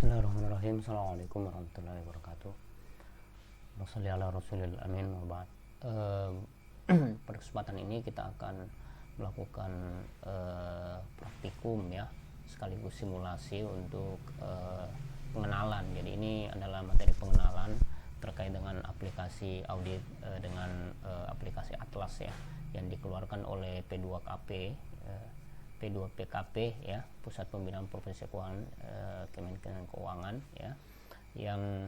Bismillahirrahmanirrahim. Assalamualaikum warahmatullahi wabarakatuh. Wassalli ala rasulil amin wa ba'd. Pada kesempatan ini kita akan melakukan praktikum ya, sekaligus simulasi untuk pengenalan. Jadi ini adalah materi pengenalan terkait dengan aplikasi audit dengan aplikasi Atlas ya, yang dikeluarkan oleh P2KP P2PKP ya, Pusat Pembinaan Profesi Keuangan, Kementerian Keuangan ya, yang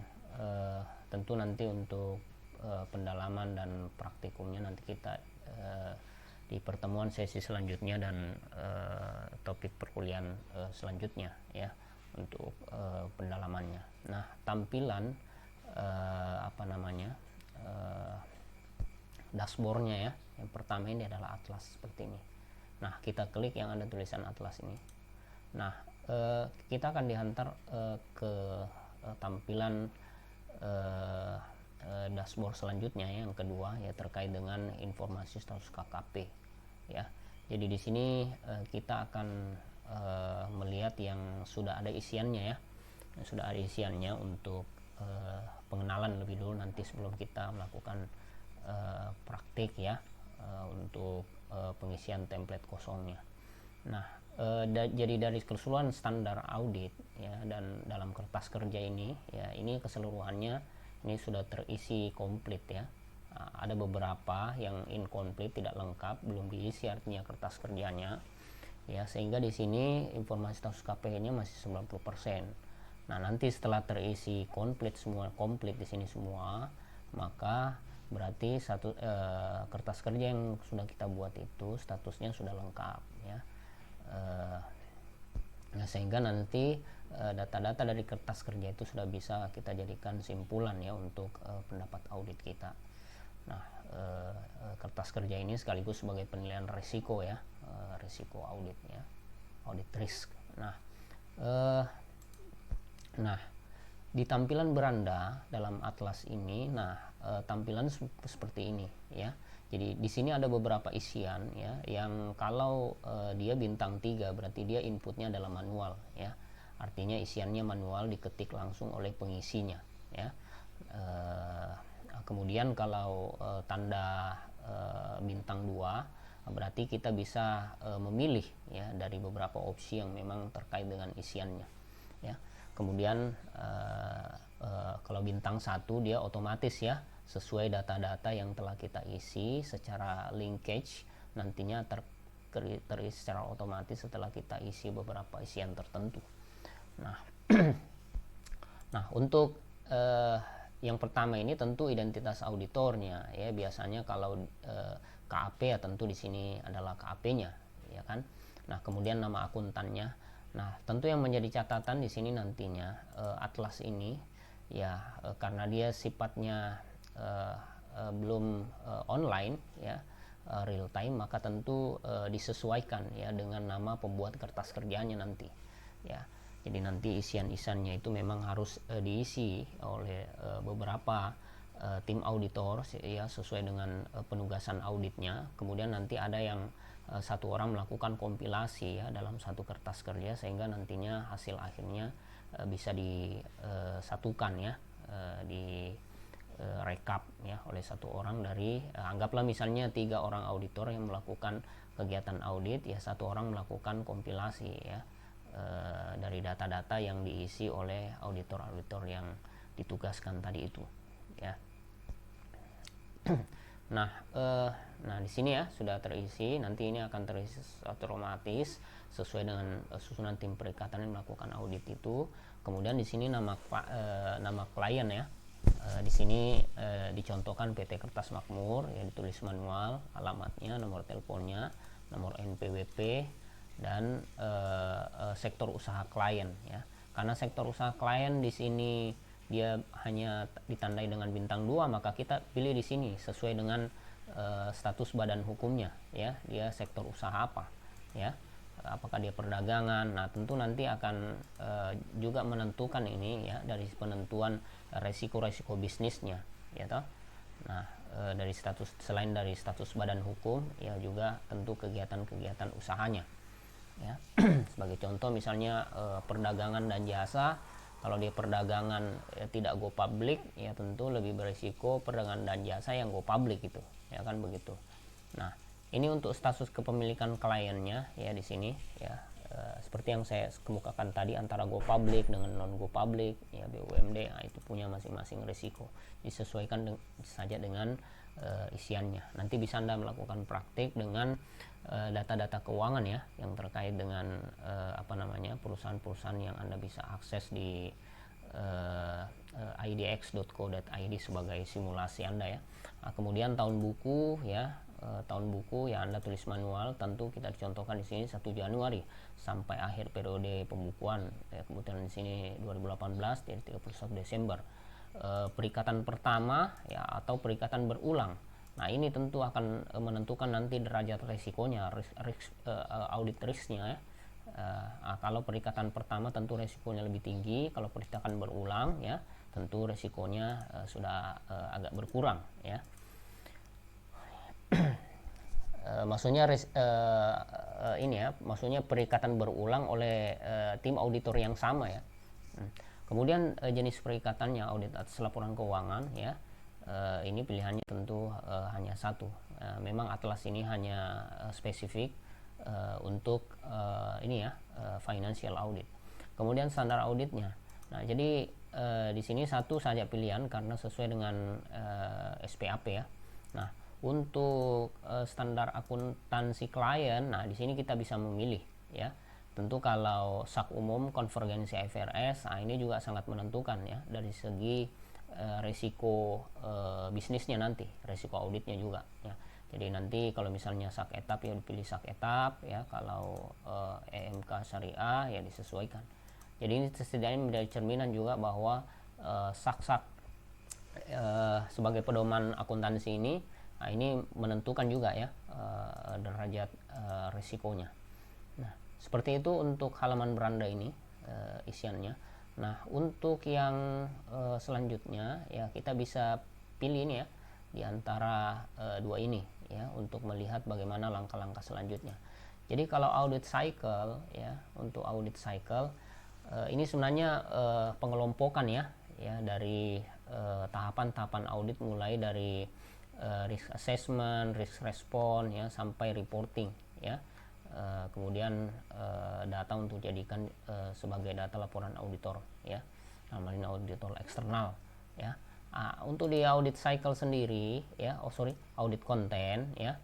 tentu nanti untuk pendalaman dan praktikumnya nanti kita di pertemuan sesi selanjutnya dan topik perkuliahan selanjutnya ya, untuk pendalamannya. Nah, tampilan dashboardnya ya, yang pertama ini adalah Atlas seperti ini. Nah, kita klik yang ada tulisan Atlas ini. Nah, kita akan dihantar ke tampilan dashboard selanjutnya yang kedua ya, terkait dengan informasi status KKP ya. Jadi di sini kita akan melihat yang sudah ada isiannya ya, yang sudah ada isiannya untuk pengenalan lebih dulu nanti sebelum kita melakukan praktik ya, untuk pengisian template kosongnya. Nah, jadi dari keseluruhan standar audit ya, dan dalam kertas kerja ini ya, ini keseluruhannya ini sudah terisi komplit ya. Ada beberapa yang incomplete, tidak lengkap, belum diisi artinya kertas kerjanya ya, sehingga di sini informasi status KPI-nya masih 90%. Nah, nanti setelah terisi komplit di sini semua, maka berarti kertas kerja yang sudah kita buat itu statusnya sudah lengkap ya. Nah, sehingga nanti data-data dari kertas kerja itu sudah bisa kita jadikan simpulan ya untuk pendapat audit kita. Nah, kertas kerja ini sekaligus sebagai penilaian risiko ya, risiko audit ya, audit risk. Nah, di tampilan beranda dalam Atlas ini, tampilan seperti ini ya. Jadi di sini ada beberapa isian ya, yang kalau dia bintang 3 berarti dia inputnya adalah manual ya. Artinya isiannya manual, diketik langsung oleh pengisinya ya. Kemudian kalau tanda bintang 2 berarti kita bisa memilih ya dari beberapa opsi yang memang terkait dengan isiannya ya. Kemudian kalau bintang 1 dia otomatis ya, sesuai data-data yang telah kita isi secara linkage, nantinya terisi secara otomatis setelah kita isi beberapa isian tertentu. Nah, untuk yang pertama ini tentu identitas auditornya ya. Biasanya kalau KAP ya tentu di sini adalah KAP-nya ya kan. Nah, kemudian nama akuntannya. Nah, tentu yang menjadi catatan di sini nantinya Atlas ini ya, karena dia sifatnya belum online ya, real time, maka tentu disesuaikan ya dengan nama pembuat kertas kerjanya nanti ya. Jadi nanti isian-isiannya itu memang harus diisi oleh beberapa tim auditor ya, sesuai dengan penugasan auditnya. Kemudian nanti ada yang satu orang melakukan kompilasi ya dalam satu kertas kerja, sehingga nantinya hasil akhirnya bisa disatukan ya, di rekap ya oleh satu orang dari anggaplah misalnya 3 orang auditor yang melakukan kegiatan audit ya, satu orang melakukan kompilasi ya dari data-data yang diisi oleh auditor-auditor yang ditugaskan tadi itu ya. Nah, di sini ya sudah terisi. Nanti ini akan terisi otomatis sesuai dengan susunan tim perikatan yang melakukan audit itu. Kemudian di sini nama klien ya. Di sini dicontohkan PT Kertas Makmur yang ditulis manual, alamatnya, nomor teleponnya, nomor NPWP, dan sektor usaha klien ya. Karena sektor usaha klien di sini dia hanya ditandai dengan bintang 2, maka kita pilih di sini sesuai dengan status badan hukumnya ya, dia sektor usaha apa ya, apakah dia perdagangan. Nah, tentu nanti akan juga menentukan ini ya dari penentuan resiko-resiko bisnisnya ya toh. Nah, dari status, selain dari status badan hukum ya, juga tentu kegiatan-kegiatan usahanya ya. Sebagai contoh misalnya perdagangan dan jasa, Kalau dia perdagangan tidak go public, ya tentu lebih berisiko perdagangan dan jasa yang go public itu, ya kan begitu. Nah, ini untuk status kepemilikan kliennya ya di sini ya. Seperti yang saya kemukakan tadi, antara go public dengan non go public ya, BUMD itu punya masing-masing risiko, disesuaikan saja dengan isiannya. Nanti bisa Anda melakukan praktik dengan data-data keuangan ya yang terkait dengan perusahaan-perusahaan yang Anda bisa akses di idx.co.id sebagai simulasi Anda ya. Nah, kemudian tahun buku ya, tahun buku ya Anda tulis manual, tentu kita dicontohkan di sini 1 Januari sampai akhir periode pembukuan ya. Kemudian di sini 2018 dari 31 Desember. Perikatan pertama ya atau perikatan berulang. Nah, ini tentu akan menentukan nanti derajat resikonya, audit risknya ya. Kalau perikatan pertama tentu resikonya lebih tinggi, kalau perikatan berulang ya tentu resikonya sudah agak berkurang ya. Maksudnya ini ya, maksudnya perikatan berulang oleh tim auditor yang sama ya. Kemudian jenis perikatannya audit atas laporan keuangan ya. Ini pilihannya tentu hanya satu. Memang Atlas ini hanya spesifik untuk ini ya, financial audit. Kemudian standar auditnya. Nah, jadi di sini satu saja pilihan karena sesuai dengan SPAP ya. Nah, untuk standar akuntansi klien, nah di sini kita bisa memilih ya. Tentu kalau SAK umum konvergensi IFRS, nah ini juga sangat menentukan ya dari segi resiko bisnisnya nanti, resiko auditnya juga ya. Jadi nanti kalau misalnya SAK etap ya dipilih SAK etap ya, kalau EMK syariah ya disesuaikan. Jadi ini setidaknya menjadi cerminan juga bahwa SAK sebagai pedoman akuntansi ini, nah ini menentukan juga ya derajat risikonya. Nah, seperti itu untuk halaman beranda ini isiannya. Nah, untuk yang selanjutnya ya kita bisa pilih ini ya di antara dua ini ya untuk melihat bagaimana langkah-langkah selanjutnya. Jadi kalau audit cycle ya, untuk audit cycle ini sebenarnya pengelompokan ya dari tahapan-tahapan audit, mulai dari risk assessment, risk response ya sampai reporting ya. Kemudian data untuk jadikan sebagai data laporan auditor ya, namanya auditor eksternal ya. Untuk di audit cycle sendiri ya, audit konten ya,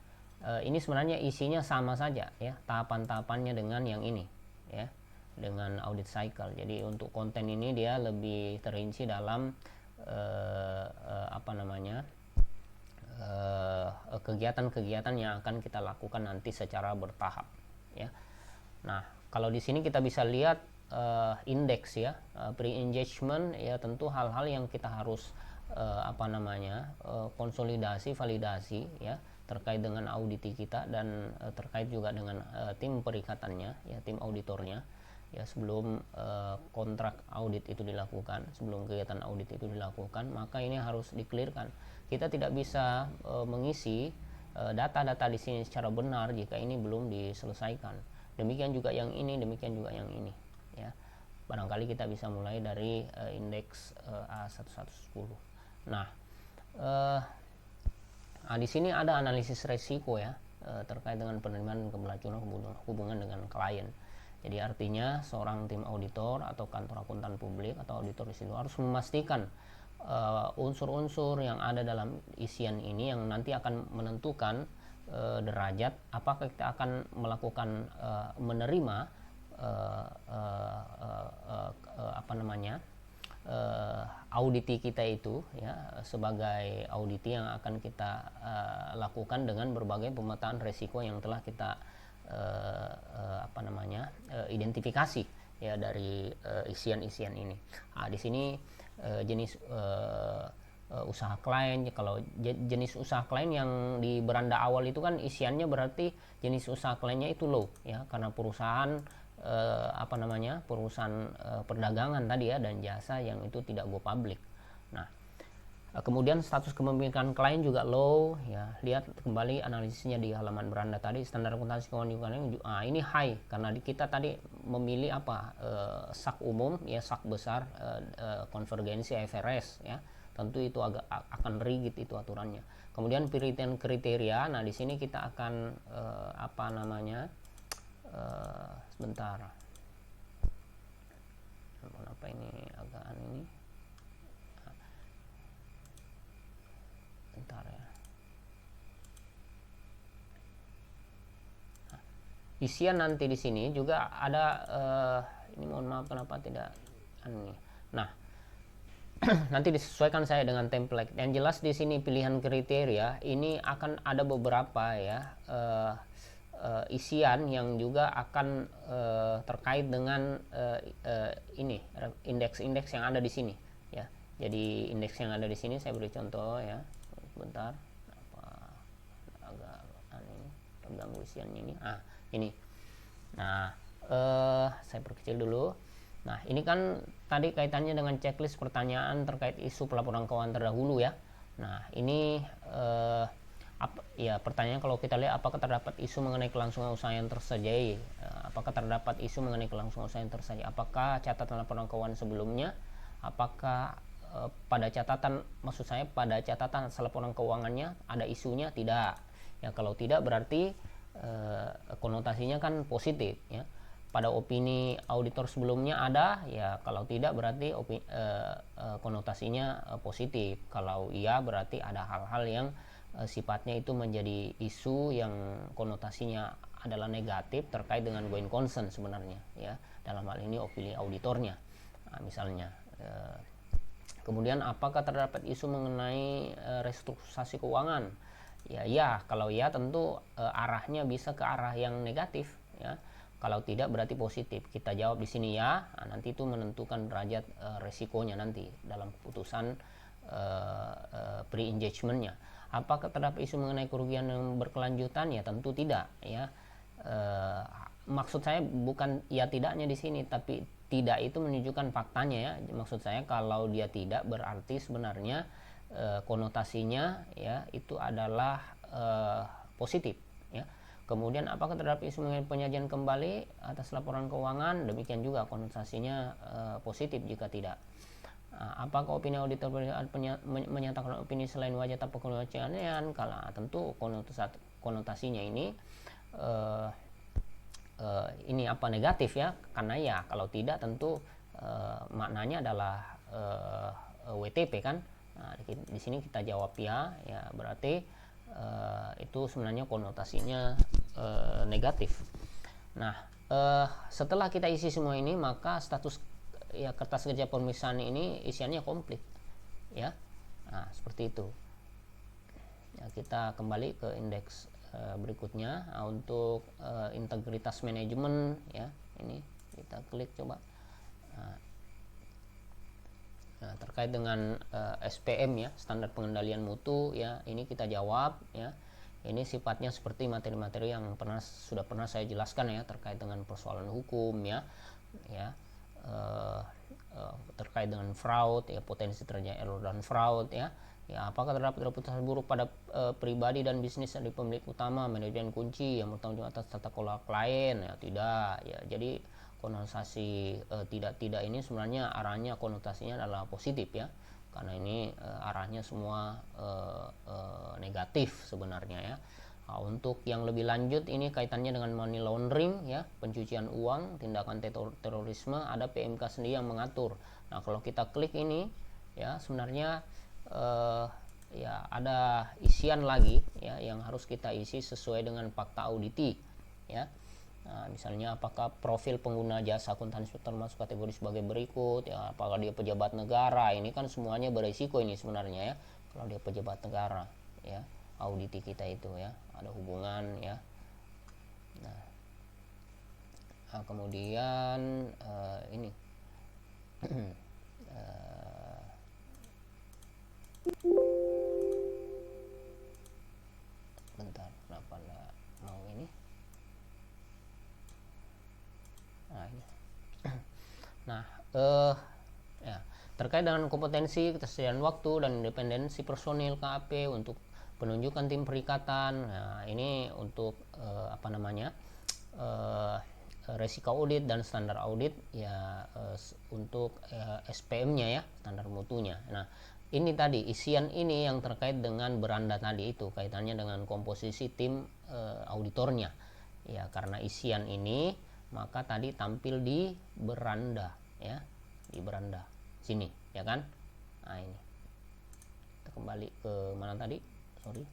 ini sebenarnya isinya sama saja ya, tahapan-tahapannya dengan yang ini ya, dengan audit cycle. Jadi untuk konten ini dia lebih terinci dalam kegiatan-kegiatan yang akan kita lakukan nanti secara bertahap ya. Nah, kalau di sini kita bisa lihat indeks ya, pre-engagement ya, tentu hal-hal yang kita harus konsolidasi, validasi ya terkait dengan auditi kita dan terkait juga dengan tim perikatannya ya, tim auditornya ya, sebelum kontrak audit itu dilakukan, sebelum kegiatan audit itu dilakukan, maka ini harus di-clearkan. Kita tidak bisa mengisi data-data di sini secara benar jika ini belum diselesaikan. Demikian juga yang ini, demikian juga yang ini ya. Barangkali kita bisa mulai dari indeks A1110. Nah, di sini ada analisis resiko ya terkait dengan penerimaan dan keberlanjutan hubungan dengan klien. Jadi artinya seorang tim auditor atau kantor akuntan publik atau auditor di situ harus memastikan unsur-unsur yang ada dalam isian ini yang nanti akan menentukan derajat apakah kita akan melakukan menerima auditi kita itu ya sebagai auditi yang akan kita lakukan dengan berbagai pemetaan resiko yang telah kita identifikasi ya dari isian-isian ini. Nah, di sini jenis usaha klien, kalau jenis usaha klien yang di beranda awal itu kan isiannya berarti jenis usaha kliennya itu low ya, karena perusahaan perusahaan perdagangan tadi ya dan jasa yang itu tidak go public. Nah, Kemudian status kepemilikan klien juga low ya. Lihat kembali analisisnya di halaman beranda tadi, standar akuntansi keuangan ini high karena kita tadi memilih apa sak umum ya, sak besar, konvergensi IFRS ya. Tentu itu akan rigid itu aturannya. Kemudian kriteria, nah di sini kita akan sebentar. Kenapa ini agak ini? Bentar ya. Nah, isian nanti di sini juga ada ini mohon maaf kenapa tidak ini. Nah, nanti disesuaikan saya dengan template. Yang jelas di sini pilihan kriteria ini akan ada beberapa ya isian yang juga akan terkait dengan ini indeks-indeks yang ada di sini ya. Jadi indeks yang ada di sini saya beri contoh ya. Bentar, agak ini terganggu isiannya ini. Ini. Nah, saya perkecil dulu. Nah, ini kan tadi kaitannya dengan checklist pertanyaan terkait isu pelaporan keuangan terdahulu ya. Nah, ini pertanyaan kalau kita lihat apakah terdapat isu mengenai kelangsungan usaha yang tersaji? Apakah terdapat isu mengenai kelangsungan usaha yang tersaji? Apakah catatan laporan keuangan sebelumnya? Apakah pada catatan laporan keuangannya ada isunya? Tidak ya. Kalau tidak berarti konotasinya kan positif ya. Pada opini auditor sebelumnya ada ya. Kalau tidak berarti konotasinya positif. Kalau iya berarti ada hal-hal yang sifatnya itu menjadi isu yang konotasinya adalah negatif terkait dengan going concern sebenarnya ya. Dalam hal ini opini auditornya misalnya. Kemudian apakah terdapat isu mengenai restrukturisasi keuangan? Ya, kalau ya tentu arahnya bisa ke arah yang negatif ya. Kalau tidak berarti positif. Kita jawab di sini ya. Nanti itu menentukan derajat resikonya nanti dalam keputusan pre-engagementnya. Apakah terdapat isu mengenai kerugian yang berkelanjutan? Ya tentu tidak ya. Maksud saya bukan ya tidaknya di sini, tapi tidak itu menunjukkan faktanya ya. Maksud saya kalau dia tidak berarti sebenarnya konotasinya ya itu adalah positif ya. Kemudian apakah terdapat isu mengenai penyajian kembali atas laporan keuangan? Demikian juga konotasinya positif jika tidak. Apakah opini auditor menyatakan opini selain wajah tanpa kewajiban? Kalau tentu konotasinya ini negatif ya, karena ya kalau tidak tentu maknanya adalah WTP kan. Nah, di sini kita jawab ya berarti itu sebenarnya konotasinya negatif. Nah, setelah kita isi semua ini maka status ya kertas kerja pemeriksaan ini isiannya komplit ya. Nah, seperti itu ya. Kita kembali ke indeks berikutnya. Untuk integritas manajemen ya, ini kita klik coba. Nah, terkait dengan SPM ya, standar pengendalian mutu ya, ini kita jawab ya. Ini sifatnya seperti materi-materi yang sudah pernah saya jelaskan ya, terkait dengan persoalan hukum ya terkait dengan fraud ya, potensi terjadi error dan fraud ya. Ya, apakah terdapat reputasi buruk pada pribadi dan bisnis dari pemilik utama, manajemen kunci yang bertanggung jawab atas tata kelola klien? Ya tidak ya. Jadi konotasi tidak ini sebenarnya arahnya konotasinya adalah positif ya, karena ini arahnya semua negatif sebenarnya ya. Nah, untuk yang lebih lanjut ini kaitannya dengan money laundering ya, pencucian uang, tindakan terorisme, ada PMK sendiri yang mengatur. Nah, kalau kita klik ini ya sebenarnya ya ada isian lagi ya yang harus kita isi sesuai dengan fakta auditi ya. Nah, misalnya apakah profil pengguna jasa akuntansi termasuk kategori sebagai berikut ya, apakah dia pejabat negara? Ini kan semuanya berisiko ini sebenarnya ya, kalau dia pejabat negara ya, auditi kita itu ya ada hubungan ya. Nah, kemudian ini bentar, kenapa nggak mau ini? Nah, ini. Nah, ya terkait dengan kompetensi, ketersediaan waktu, dan independensi personil KAP untuk penunjukan tim perikatan. Nah, ini untuk resiko audit dan standar audit ya, untuk SPM-nya ya, standar mutunya. Nah, ini tadi isian ini yang terkait dengan beranda tadi, itu kaitannya dengan komposisi tim auditornya ya. Karena isian ini maka tadi tampil di beranda ya, di beranda sini ya kan. Nah, ini kita kembali ke mana tadi, sorry.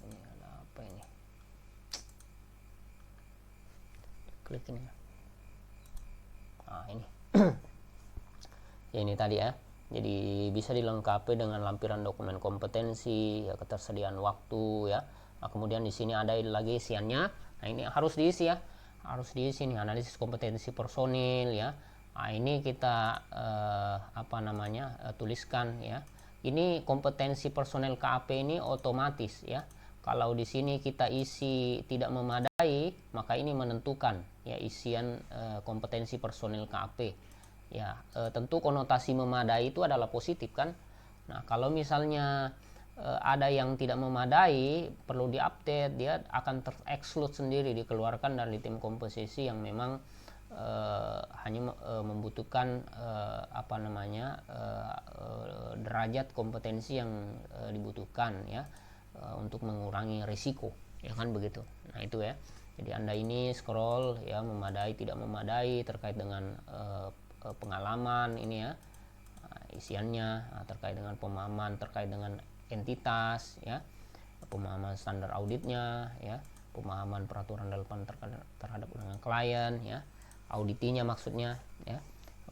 Ini ada apa ini, klik ini. Nah, ini ya, ini tadi ya. Jadi bisa dilengkapi dengan lampiran dokumen kompetensi, ya, ketersediaan waktu ya. Nah, kemudian di sini ada lagi isiannya. Nah, ini harus diisi ya, harus diisi nih, analisis kompetensi personil ya. Nah, ini kita tuliskan ya. Ini kompetensi personel KAP ini otomatis ya. Kalau di sini kita isi tidak memadai, maka ini menentukan ya isian kompetensi personil KAP. Ya, tentu konotasi memadai itu adalah positif kan. Nah, kalau misalnya ada yang tidak memadai, perlu diupdate, dia akan ter-exclude sendiri, dikeluarkan dari tim komposisi yang memang hanya membutuhkan derajat kompetensi yang dibutuhkan ya, untuk mengurangi risiko ya kan begitu. Nah, itu ya. Jadi Anda ini scroll ya, memadai tidak memadai terkait dengan pengalaman ini ya, isiannya, terkait dengan pemahaman terkait dengan entitas ya, pemahaman standar auditnya ya, pemahaman peraturan relevan terhadap dengan klien ya, auditinya maksudnya ya,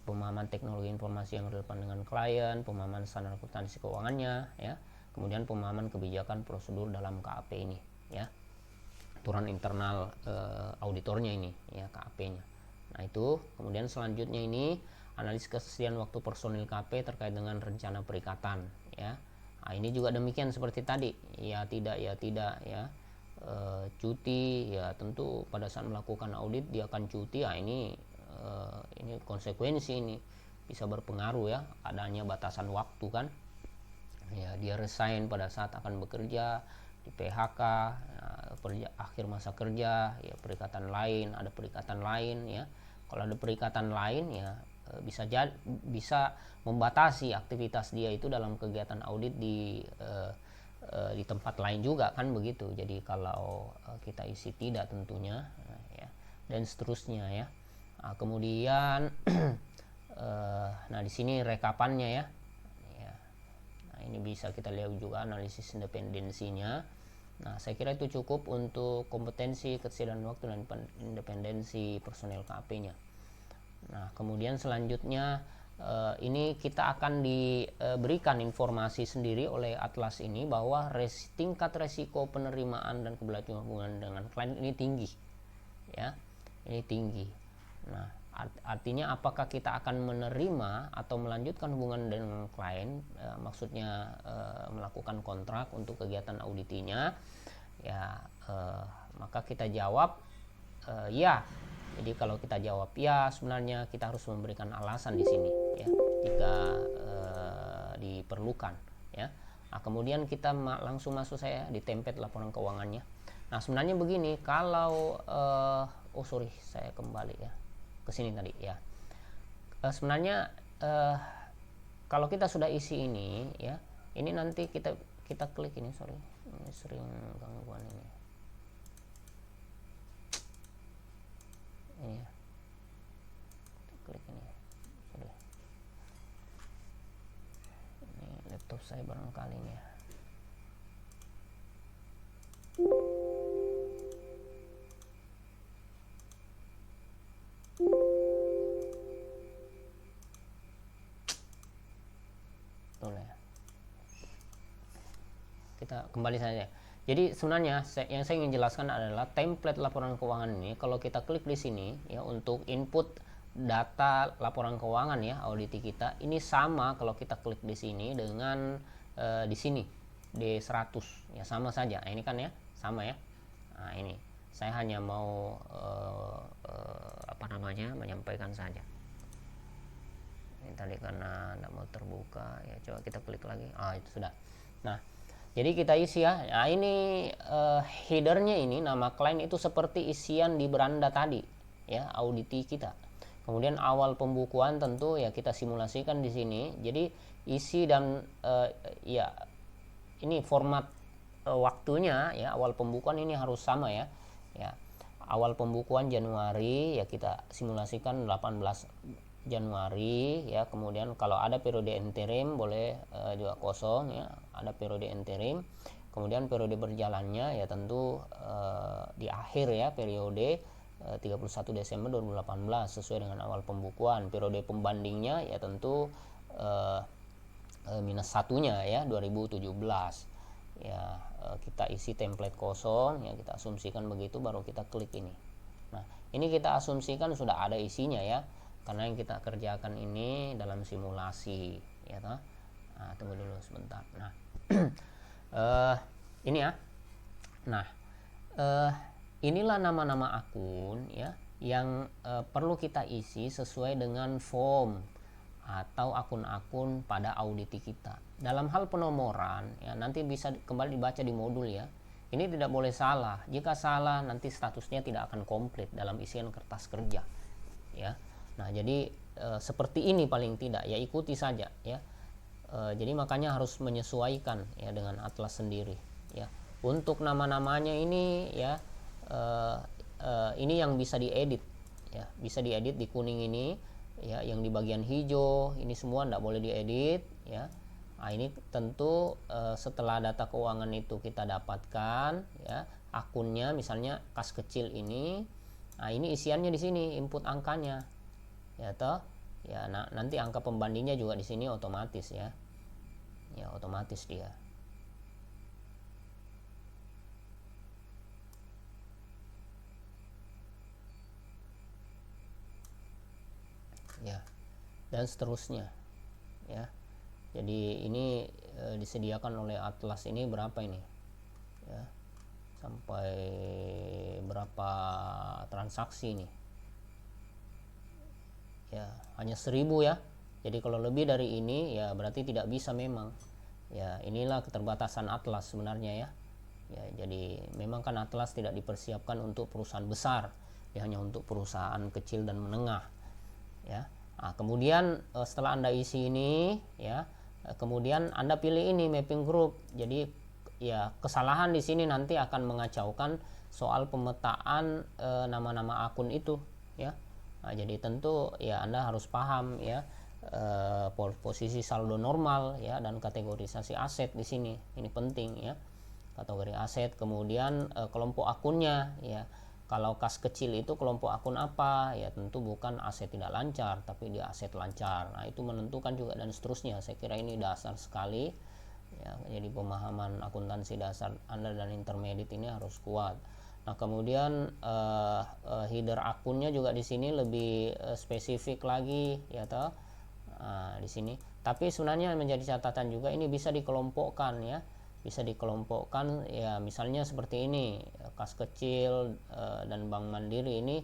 pemahaman teknologi informasi yang relevan dengan klien, pemahaman standar akuntansi keuangannya ya, kemudian pemahaman kebijakan prosedur dalam KAP ini ya, aturan internal auditornya ini ya, KAP-nya. Nah, itu kemudian selanjutnya ini analisis ketersediaan waktu personil KAP terkait dengan rencana perikatan ya. Nah, ini juga demikian seperti tadi ya, tidak ya, cuti ya, tentu pada saat melakukan audit dia akan cuti ya, ini konsekuensi ini bisa berpengaruh ya, adanya batasan waktu kan ya, dia resign pada saat akan bekerja, di PHK ya, akhir masa kerja ya, perikatan lain, ada perikatan lain ya. Kalau ada perikatan lain ya, bisa membatasi aktivitas dia itu dalam kegiatan audit di tempat lain juga kan begitu. Jadi kalau kita isi tidak tentunya ya, dan seterusnya ya. Nah, kemudian nah di sini rekapannya ya. Nah, ini bisa kita lihat juga analisis independensinya. Nah, saya kira itu cukup untuk kompetensi, ketersediaan waktu, dan independensi personel KAP-nya. Nah, kemudian selanjutnya ini kita akan diberikan informasi sendiri oleh atlas ini bahwa tingkat resiko penerimaan dan keberlanjutan hubungan dengan klien ini tinggi ya, ini tinggi. Nah, artinya apakah kita akan menerima atau melanjutkan hubungan dengan klien, maksudnya melakukan kontrak untuk kegiatan auditinya ya, maka kita jawab ya. Jadi kalau kita jawab ya, sebenarnya kita harus memberikan alasan di sini ya, jika diperlukan ya. Nah, kemudian kita langsung masuk saya di template laporan keuangannya. Nah, sebenarnya begini, kalau saya kembali ya ke sini tadi ya. Sebenarnya kalau kita sudah isi ini ya, ini nanti kita klik ini, ini sering gangguan ini ya, klik ini, ini laptop saya barangkali ini ya. Kita kembali saja. Jadi sebenarnya yang saya ingin jelaskan adalah template laporan keuangan ini, kalau kita klik di sini ya, untuk input data laporan keuangan ya, audit kita, ini sama kalau kita klik di sini dengan di sini D100 ya, sama saja. Nah, ini kan ya sama ya. Nah, ini saya hanya mau menyampaikan saja. Ini tadi karena tidak mau terbuka ya, coba kita klik lagi. Itu sudah. Nah, jadi kita isi ya. Nah, ini headernya, ini nama klien itu seperti isian di beranda tadi ya, auditi kita. Kemudian awal pembukuan tentu ya kita simulasikan di sini. Jadi isi dan ya ini format waktunya ya, awal pembukuan ini harus sama ya. Ya. Awal pembukuan Januari ya, kita simulasikan 18 Januari ya. Kemudian kalau ada periode interim boleh juga kosong ya, ada periode interim. Kemudian periode berjalannya ya tentu di akhir ya, periode 31 Desember 2018 sesuai dengan awal pembukuan. Periode pembandingnya ya tentu minus satunya ya 2017 ya. Kita isi template kosong ya, kita asumsikan begitu, baru kita klik ini. Nah, ini kita asumsikan sudah ada isinya ya, karena yang kita kerjakan ini dalam simulasi ya toh. Nah, tunggu dulu sebentar. Nah ini ya. Nah inilah nama-nama akun ya yang perlu kita isi sesuai dengan form atau akun-akun pada auditi kita. Dalam hal penomoran ya, nanti bisa kembali dibaca di modul ya. Ini tidak boleh salah. Jika salah nanti statusnya tidak akan komplit dalam isian kertas kerja ya. Nah, jadi seperti ini paling tidak ya, ikuti saja ya. Jadi makanya harus menyesuaikan ya dengan atlas sendiri ya. Untuk nama-namanya ini ya, ini yang bisa diedit ya, bisa diedit di kuning ini ya, yang di bagian hijau ini semua tidak boleh diedit ya. Nah, ini tentu setelah data keuangan itu kita dapatkan ya, akunnya misalnya kas kecil ini. Nah, ini isiannya di sini, input angkanya ya toh ya. Nah, nanti angka pembandingnya juga di sini otomatis ya. Ya, otomatis dia. Ya, dan seterusnya ya. Jadi ini disediakan oleh atlas ini berapa ini ya, sampai berapa transaksi nih ya, hanya 1000 ya. Jadi kalau lebih dari ini ya berarti tidak bisa memang ya. Inilah keterbatasan atlas sebenarnya ya. Ya, jadi memang kan atlas tidak dipersiapkan untuk perusahaan besar ya, hanya untuk perusahaan kecil dan menengah ya. Nah, kemudian setelah Anda isi ini ya, kemudian Anda pilih ini mapping group. Jadi ya, kesalahan di sini nanti akan mengacaukan soal pemetaan nama-nama akun itu ya. Nah, jadi tentu ya Anda harus paham ya posisi saldo normal ya, dan kategorisasi aset di sini. Ini penting ya. Kategori aset, kemudian kelompok akunnya ya. Kalau kas kecil itu kelompok akun apa ya, tentu bukan aset tidak lancar tapi dia aset lancar. Nah, itu menentukan juga dan seterusnya. Saya kira ini dasar sekali ya, jadi pemahaman akuntansi dasar Anda dan intermediate ini harus kuat. Nah, kemudian header akunnya juga di sini lebih spesifik lagi ya toh. Di sini. Tapi sebenarnya menjadi catatan juga, ini bisa dikelompokkan ya. Bisa dikelompokkan ya, misalnya seperti ini, kas kecil dan Bank Mandiri ini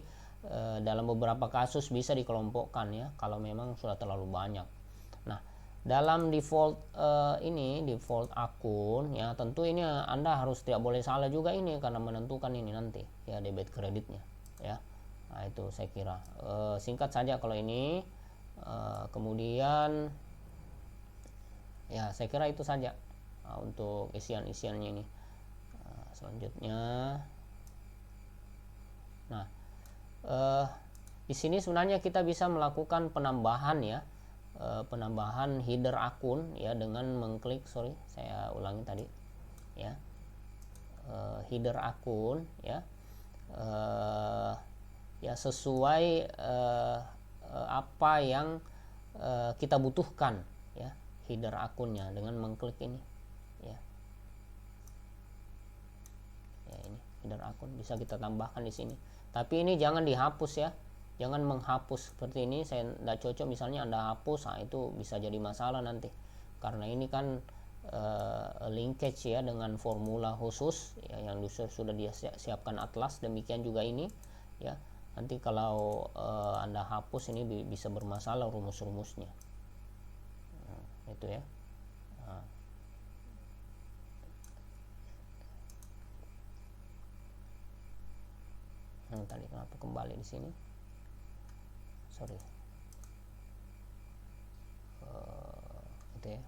dalam beberapa kasus bisa dikelompokkan ya, kalau memang sudah terlalu banyak. Nah, dalam default default akun ya, tentu ini Anda harus tidak boleh salah juga ini, karena menentukan ini nanti ya debit kreditnya ya. Nah, itu saya kira singkat saja kalau ini. Kemudian ya saya kira itu saja untuk isian-isiannya ini. Selanjutnya, nah di sini sebenarnya kita bisa melakukan penambahan ya, penambahan header akun ya, dengan mengklik, saya ulangi tadi ya, header akun ya, ya sesuai apa yang kita butuhkan ya, header akunnya dengan mengklik ini ya. Ya, ini header akun bisa kita tambahkan di sini. Tapi ini jangan dihapus ya. Jangan menghapus seperti ini, saya tidak cocok misalnya Anda hapus, nah itu bisa jadi masalah nanti. Karena ini kan linkage ya dengan formula khusus ya, yang sudah disiapkan Atlas. Demikian juga ini ya, nanti kalau Anda hapus ini bisa bermasalah rumus-rumusnya. Itu ya. Tadi kenapa kembali di sini, sorry, itu ya.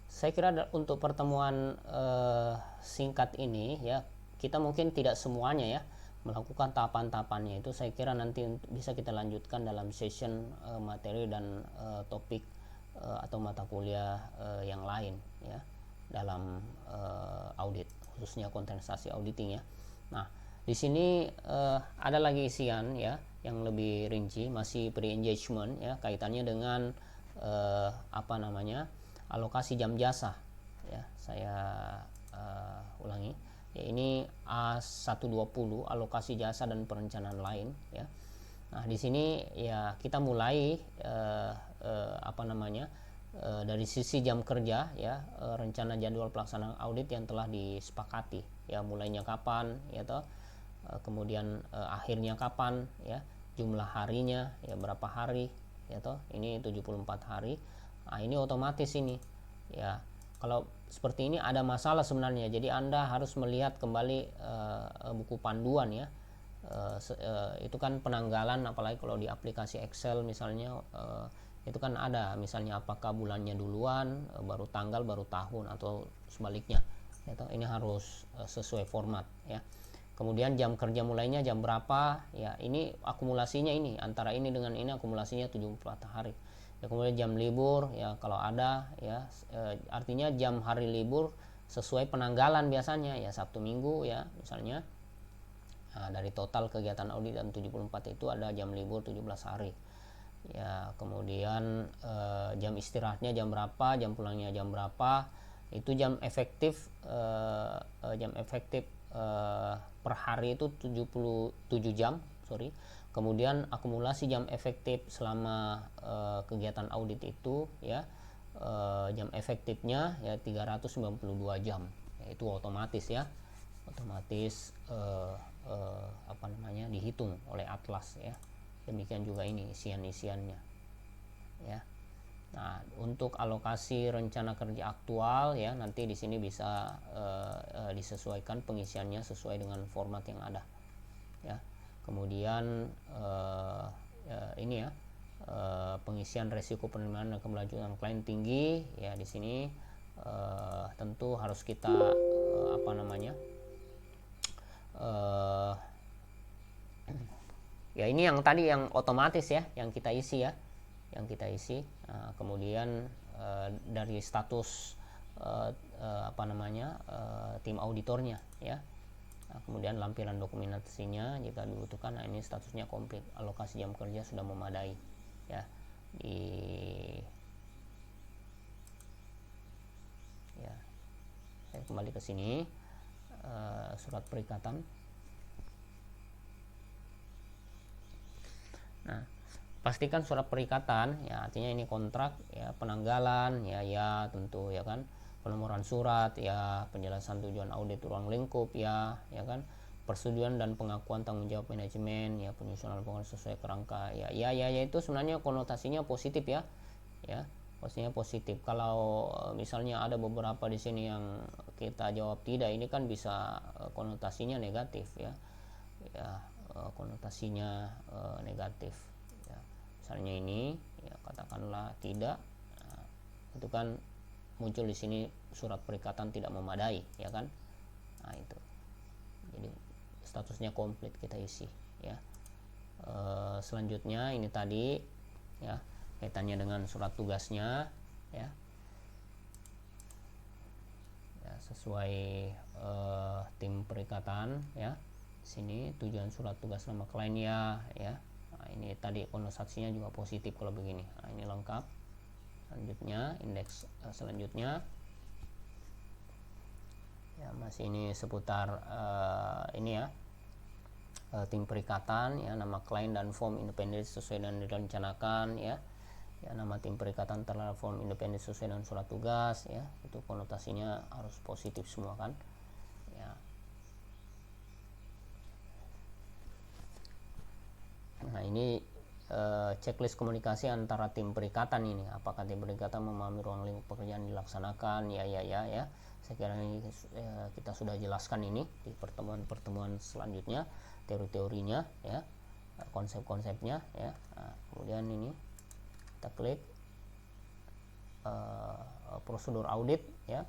Saya kira untuk pertemuan singkat ini ya, kita mungkin tidak semuanya ya melakukan tahapan-tahapannya. Itu saya kira nanti bisa kita lanjutkan dalam session materi dan topik atau mata kuliah yang lain ya, dalam audit, khususnya kontestasi auditing ya. Nah, di sini ada lagi isian ya yang lebih rinci, masih pre-engagement ya, kaitannya dengan alokasi jam jasa ya. Saya ulangi ya, ini A120 alokasi jasa dan perencanaan lain ya. Nah, di sini ya kita mulai dari sisi jam kerja ya, rencana jadwal pelaksanaan audit yang telah disepakati ya, mulainya kapan ya toh, kemudian akhirnya kapan ya, jumlah harinya ya berapa hari ya toh, ini 74 hari. Nah, ini otomatis ini ya, kalau seperti ini ada masalah sebenarnya, jadi Anda harus melihat kembali buku panduan ya. Itu kan penanggalan, apalagi kalau di aplikasi Excel misalnya, itu kan ada misalnya apakah bulannya duluan baru tanggal baru tahun atau sebaliknya ya toh, ini harus sesuai format ya. Kemudian jam kerja mulainya jam berapa ya, ini akumulasinya, ini antara ini dengan ini akumulasinya 74 hari ya. Kemudian jam libur ya kalau ada ya, artinya jam hari libur sesuai penanggalan biasanya ya, Sabtu Minggu ya misalnya. Nah, dari total kegiatan audit dan 74 itu ada jam libur 17 hari ya. Kemudian jam istirahatnya jam berapa, jam pulangnya jam berapa, itu jam efektif per hari itu 77 jam, sorry. Kemudian akumulasi jam efektif selama kegiatan audit itu ya, jam efektifnya ya 392 jam ya, itu otomatis ya, otomatis dihitung oleh Atlas ya. Demikian juga ini isiannya ya. Nah, untuk alokasi rencana kerja aktual ya, nanti di sini bisa disesuaikan pengisiannya sesuai dengan format yang ada ya. Kemudian ini ya, pengisian resiko penerimaan dan keberlanjutan klien tinggi ya. Di sini tentu harus kita ya, ini yang tadi yang otomatis ya, yang kita isi ya, Nah, kemudian dari status tim auditornya ya. Nah, kemudian lampiran dokumentasinya jika dibutuhkan. Nah, ini statusnya komplit, alokasi jam kerja sudah memadai ya. Saya kembali ke sini, surat perikatan. Nah, pastikan surat perikatan ya, artinya ini kontrak ya, penanggalan ya tentu ya kan, penomoran surat ya, penjelasan tujuan audit ruang lingkup ya kan, persetujuan dan pengakuan tanggung jawab manajemen ya, penyusunan laporan sesuai kerangka ya itu sebenarnya konotasinya positif ya, pastinya positif. Kalau misalnya ada beberapa di sini yang kita jawab tidak, ini kan bisa konotasinya negatif ya, konotasinya negatif ya. Misalnya ini ya, katakanlah tidak, nah, itu kan muncul di sini surat perikatan tidak memadai ya kan. Nah, itu jadi statusnya komplit kita isi ya. Selanjutnya ini tadi ya, kaitannya dengan surat tugasnya ya, sesuai tim perikatan ya. Sini tujuan surat tugas nama kliennya ya. Nah, ini tadi konotasinya juga positif kalau begini. Nah, ini lengkap Selanjutnya, indeks selanjutnya ya masih ini seputar ini ya, tim perikatan ya, nama klien dan form independen sesuai dengan direncanakan ya. Ya, nama tim perikatan terhadap form independen sesuai dengan surat tugas ya, itu konotasinya harus positif semua kan ya. Nah, ini checklist komunikasi antara tim perikatan ini, apakah tim perikatan memahami ruang lingkup pekerjaan dilaksanakan ya. Saya kira ini kita sudah jelaskan ini di pertemuan selanjutnya, teori-teorinya ya, konsep-konsepnya ya. Nah, kemudian ini kita klik prosedur audit ya,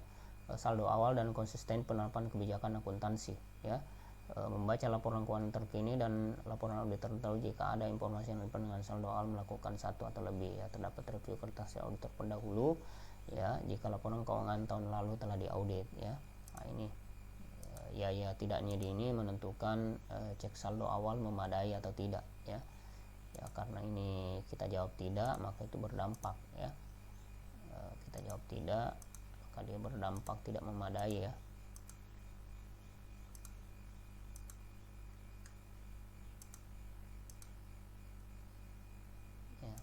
saldo awal dan konsisten penerapan kebijakan akuntansi ya. Membaca laporan keuangan terkini dan laporan audit tertentu jika ada informasi yang dengan saldo awal melakukan satu atau lebih ya. Terdapat review kertas auditor pendahulu ya jika laporan keuangan tahun lalu telah diaudit ya. Nah, ini ya tidaknya di ini menentukan cek saldo awal memadai atau tidak ya. Ya, karena ini kita jawab tidak, maka itu berdampak ya. Kita jawab tidak, maka dia berdampak tidak memadai ya.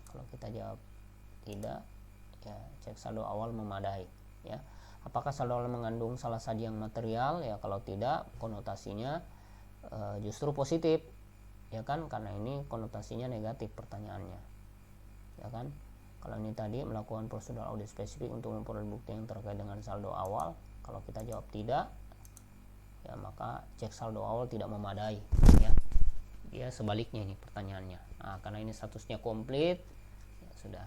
Kalau kita jawab tidak ya, cek saldo awal memadai ya. Apakah saldo awal mengandung salah saji yang material ya? Kalau tidak, konotasinya justru positif ya kan, karena ini konotasinya negatif pertanyaannya ya kan. Kalau ini tadi melakukan prosedur audit spesifik untuk memperoleh bukti yang terkait dengan saldo awal, kalau kita jawab tidak ya, maka cek saldo awal tidak memadai ya. Dia sebaliknya ini pertanyaannya. Nah, karena ini statusnya komplit ya, sudah.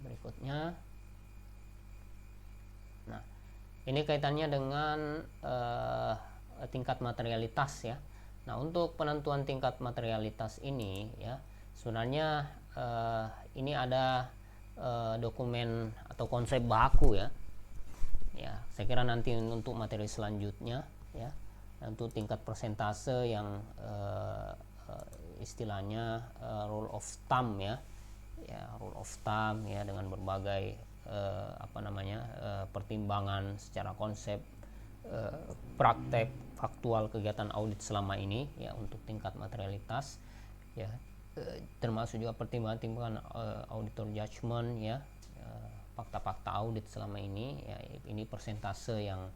Berikutnya, nah ini kaitannya dengan tingkat materialitas ya. Nah, untuk penentuan tingkat materialitas ini ya, sebenarnya ini ada dokumen atau konsep baku ya. Ya, saya kira nanti untuk materi selanjutnya ya, untuk tingkat persentase yang istilahnya rule of thumb ya, rule of thumb ya, dengan berbagai pertimbangan secara konsep, praktek faktual kegiatan audit selama ini ya, untuk tingkat materialitas ya, termasuk juga pertimbangan auditor judgment ya, fakta-fakta audit selama ini ya. Ini persentase yang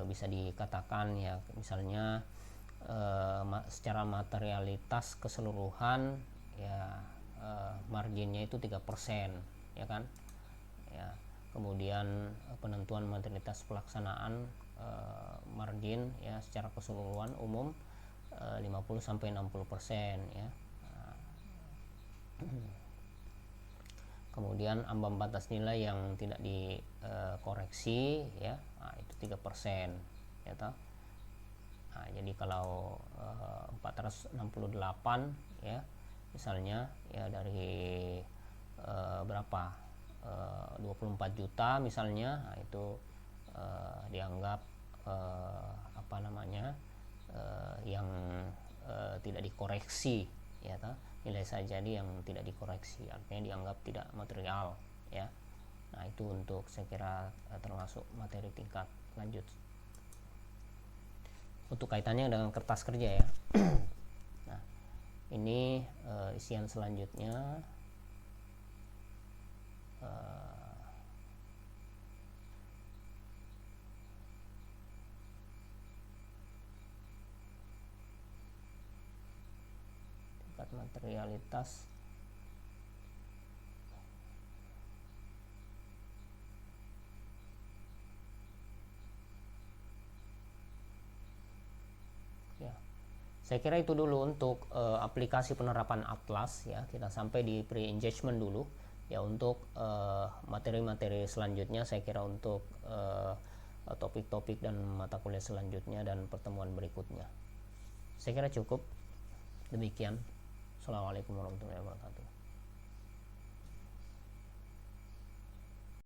bisa dikatakan ya, misalnya secara materialitas keseluruhan ya, marginnya itu 3% ya kan ya. Kemudian penentuan materialitas pelaksanaan margin ya secara keseluruhan umum 50-60% ya. Kemudian ambang batas nilai yang tidak dikoreksi ya, itu 3% ya toh. Nah, jadi kalau 468 ya misalnya ya, dari berapa 24 juta misalnya, nah, itu dianggap yang tidak dikoreksi ya toh. Nilai saja yang tidak dikoreksi artinya dianggap tidak material ya. Nah, itu untuk saya kira termasuk materi tingkat lanjut untuk kaitannya dengan kertas kerja ya. Nah, ini isian selanjutnya tingkat materialitas ya. Saya kira itu dulu untuk aplikasi penerapan Atlas ya. Kita sampai di pre-engagement dulu ya. Untuk materi-materi selanjutnya saya kira untuk topik-topik dan mata kuliah selanjutnya dan pertemuan berikutnya saya kira cukup demikian. Assalamualaikum warahmatullahi wabarakatuh.